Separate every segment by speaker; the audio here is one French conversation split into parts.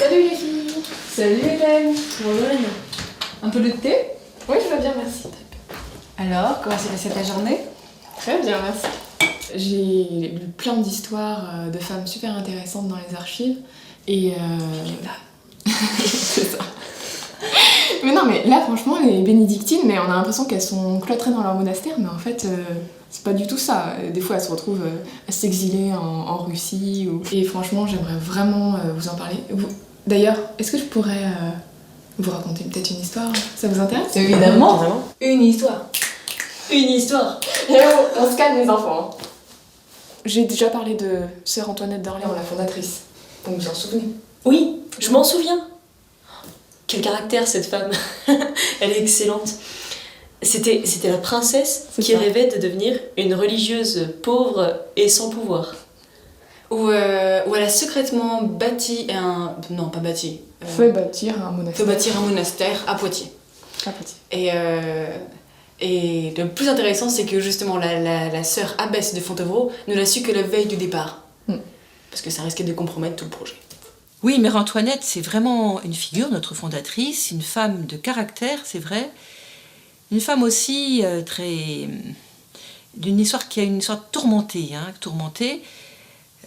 Speaker 1: Salut les filles.
Speaker 2: Salut Hélène.
Speaker 1: Bonjour Hélène.
Speaker 2: Un peu de thé?
Speaker 1: Oui, je vais bien, merci.
Speaker 2: Alors, comment s'est passée ta journée?
Speaker 1: Très bien, merci. J'ai lu plein d'histoires de femmes super intéressantes dans les archives. Et c'est ça. Mais non, mais là, franchement, les bénédictines, mais on a l'impression qu'elles sont cloîtrées dans leur monastère, mais en fait, c'est pas du tout ça. Des fois, elles se retrouvent à s'exiler en Russie. Et franchement, j'aimerais vraiment vous en parler. D'ailleurs, est-ce que je pourrais vous raconter peut-être une histoire? Ça vous intéresse?
Speaker 2: Évidemment. Une histoire. Une histoire.
Speaker 1: On se calme les enfants. J'ai déjà parlé de sœur Antoinette d'Orléans, la fondatrice. Vous vous en souvenez?
Speaker 3: Oui, je m'en souviens. Quel caractère cette femme. Elle est excellente. C'était la princesse qui rêvait de devenir une religieuse pauvre et sans pouvoir.
Speaker 2: Où elle a secrètement bâti un... Non, pas bâti.
Speaker 1: Fait bâtir un monastère.
Speaker 2: Fait bâtir un monastère à Poitiers.
Speaker 1: À Poitiers.
Speaker 2: Et le plus intéressant, c'est que justement la sœur abbesse de Fontevraud ne l'a su que la veille du départ. Parce que ça risquait de compromettre tout le projet.
Speaker 4: Oui, Mère Antoinette, c'est vraiment une figure, notre fondatrice, une femme de caractère, c'est vrai. Une femme aussi d'une histoire qui a une histoire tourmentée,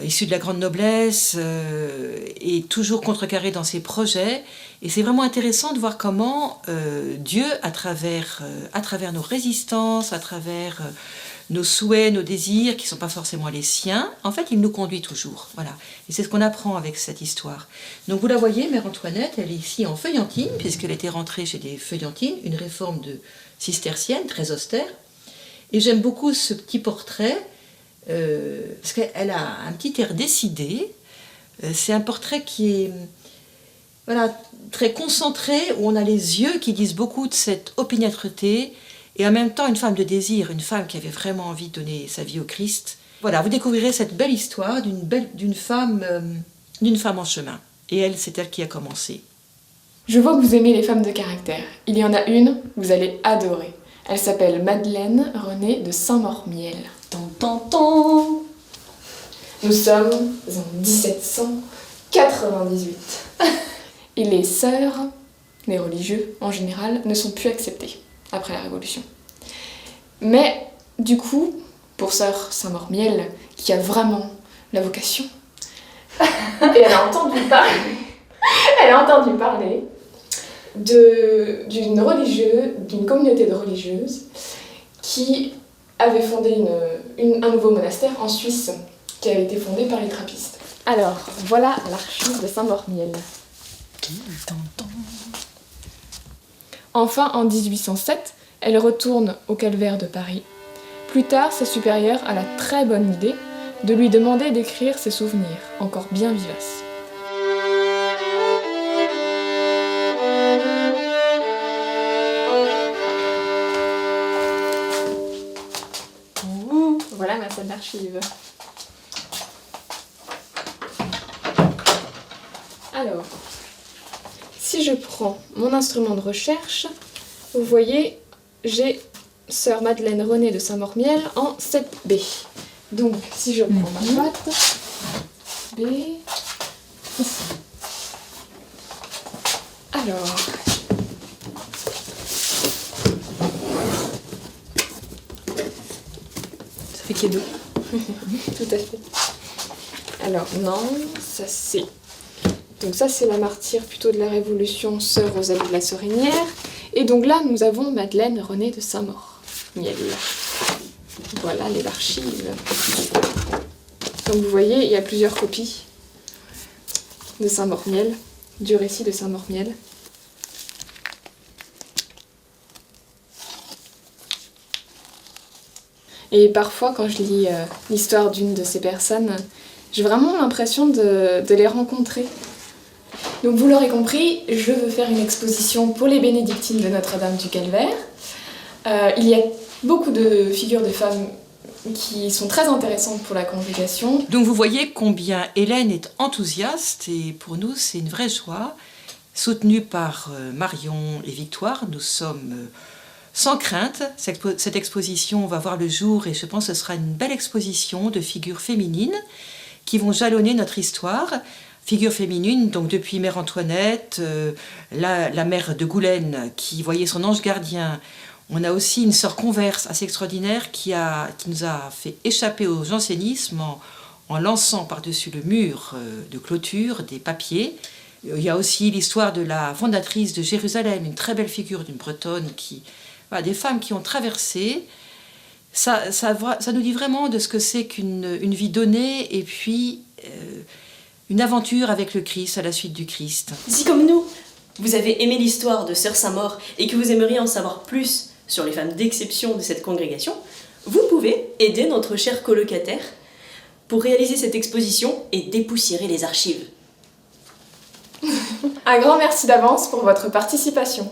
Speaker 4: issue de la grande noblesse, et toujours contrecarrée dans ses projets. Et c'est vraiment intéressant de voir comment Dieu, à travers nos résistances, à travers nos souhaits, nos désirs, qui ne sont pas forcément les siens, en fait, il nous conduit toujours. Voilà. Et c'est ce qu'on apprend avec cette histoire. Donc vous la voyez, Mère Antoinette, elle est ici en feuillantine, puisqu'elle était rentrée chez des feuillantines, une réforme de cistercienne, très austère. Et j'aime beaucoup ce petit portrait, parce qu'elle a un petit air décidé. C'est un portrait qui est très concentré, où on a les yeux qui disent beaucoup de cette opiniâtreté, et en même temps une femme de désir, une femme qui avait vraiment envie de donner sa vie au Christ. Voilà, vous découvrirez cette belle histoire d'une femme en chemin. Et c'est elle qui a commencé.
Speaker 1: Je vois que vous aimez les femmes de caractère. Il y en a une, vous allez adorer. Elle s'appelle Madeleine Renée de Saint-Maur-Miel. Nous sommes en 1798. Et les sœurs, les religieux en général, ne sont plus acceptés après la Révolution. Mais du coup, pour sœur Saint-Maur-Miel, qui a vraiment la vocation, et elle a entendu parler d'une communauté de religieuses qui avait fondé un nouveau monastère en Suisse, qui avait été fondé par les trappistes. Alors, voilà l'archive de Saint-Maur-Miel. Enfin, en 1807, elle retourne au calvaire de Paris. Plus tard, sa supérieure a la très bonne idée de lui demander d'écrire ses souvenirs, encore bien vivaces. Voilà ma salle d'archives. Alors, si je prends mon instrument de recherche, vous voyez, j'ai sœur Madeleine Renée de Saint-Maur-Miel en 7B. Donc, si je prends ma boîte, B, ici. Alors,
Speaker 2: Ça fait cadeau.
Speaker 1: tout à fait. Alors, non, ça c'est... Donc ça c'est la martyre plutôt de la Révolution, sœur Rosalie de la Sorinière. Et donc là, nous avons Madeleine Renée de Saint-Maur-Miel. Voilà les archives. Donc vous voyez, il y a plusieurs copies de Saint-Maur-Miel, du récit de Saint-Maur-Miel. Et parfois, quand je lis l'histoire d'une de ces personnes, j'ai vraiment l'impression de les rencontrer. Donc vous l'aurez compris, je veux faire une exposition pour les bénédictines de Notre-Dame du Calvaire. Il y a beaucoup de figures de femmes qui sont très intéressantes pour la congrégation.
Speaker 4: Donc vous voyez combien Hélène est enthousiaste, et pour nous c'est une vraie joie. Soutenue par Marion et Victoire, nous sommes sans crainte. Cette exposition va voir le jour, et je pense que ce sera une belle exposition de figures féminines qui vont jalonner notre histoire figures féminines, donc depuis Mère Antoinette, la mère de Goulaine qui voyait son ange gardien. On a aussi une sœur converse assez extraordinaire qui nous a fait échapper au jansénisme en lançant par-dessus le mur de clôture des papiers. Il y a aussi l'histoire de la fondatrice de Jérusalem, une très belle figure d'une Bretonne, des femmes qui ont traversé. Ça nous dit vraiment de ce que c'est qu'une vie donnée et puis une aventure avec le Christ, à la suite du Christ.
Speaker 3: Si comme nous, vous avez aimé l'histoire de Sœur Saint-Maur et que vous aimeriez en savoir plus sur les femmes d'exception de cette congrégation, vous pouvez aider notre cher colocataire pour réaliser cette exposition et dépoussiérer les archives.
Speaker 1: Un grand merci d'avance pour votre participation.